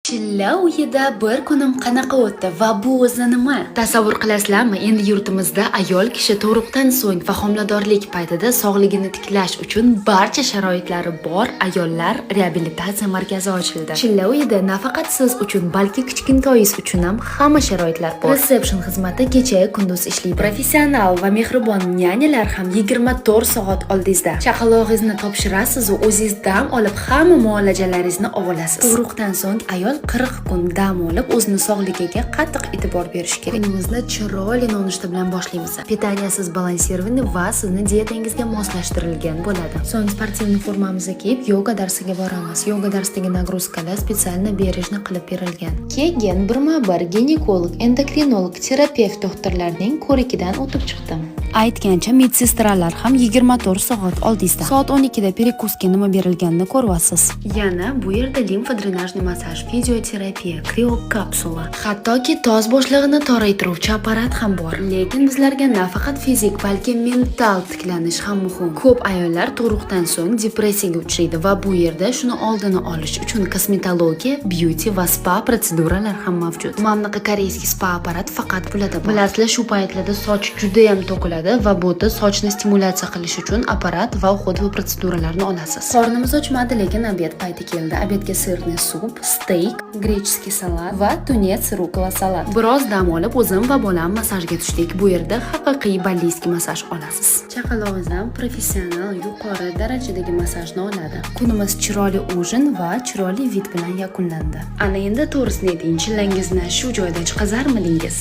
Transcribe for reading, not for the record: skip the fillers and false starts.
Chilla uyida bir kunim qanaqa o'tdi va bu o'zi nima? Tasavvur qilasizlarmi? Endi yurtimizda ayol kishi tug'ruqdan so'ng va homiladorlik paytida sog'ligini tiklash uchun barcha sharoitlari bor ayollar reabilitatsiya markazi ochildi. Chilla uyida nafaqat siz uchun, balki kichkintoyingiz uchun ham hamma sharoitlar bor. Reception xizmati kecha kunduz ishlaydi. Professional va mehribon nyanyalar ham 24 soat oldingizda. Chaqalog'ingizni topshirasiz va o'zingiz dam olib hamma muolajalaringizni olasiz. Tug'ruqdan so'ng ayol 40 kun dam olib o'zini sog'ligiga qattiq e'tibor berish kerak. Kunimizni chiroyli nonushta bilan boshlaymiz. Pitaniyasiz balansirованный va sizni diyetangizga moslashtirilgan bo'ladi. So'ng sportivniy formamizni kiyib yoga darsiga boramiz. Yoga darsidagi nagruzkalar spesialni berishni qilib berilgan. Keyin birma-bir ginekolog, endokrinolog, terapevt doktorlarning ko'rigidan o'tib chiqdim. Aytgancha medsestralar ham 24 soat oldingizda. Soat 12 da perekuska nima berilganini ko'ryapsiz. Yana bu yerda limfa-drenajniy massaj, fizioterapiya, kriokapsula, hattoki toz bo'shlig'ini toraytiruvchi apparat ham bor. Lekin bizlarga nafaqat fizik, balki mental tiklanish ham muhim. Ko'p ayollar tug'ruqdan so'ng depressiyaga uchraydi va bu yerda shuni oldini olish uchun kosmetologiya, beauty va spa protseduralar ham mavjud. Mamlaqa koreyskiy spa apparat faqat pulada bor. Bilasizlar, shu paytlarda soch juda ham to'kiladi va bu sochni stimulyatsiya qilish uchun apparat va uhud va protseduralarni olasiz. Qornimiz ochmadi, lekin obed payti keldi. Obedga sirli sup, steak, grechskiy salat va tunets rukola salat. Biroz dam olib o'zim va bolam masajga tushdik. Bu yerda haqiqiy balliskiy masaj olasiz. Chaqalog'ingiz ham professional yuqori darajadagi masajni oladi. Kunimiz chiroyli ujin va chiroyli vid bilan yakunlandi. Ana endi to'g'risini ayting, chillangizni shu joyda chiqazarmidingiz?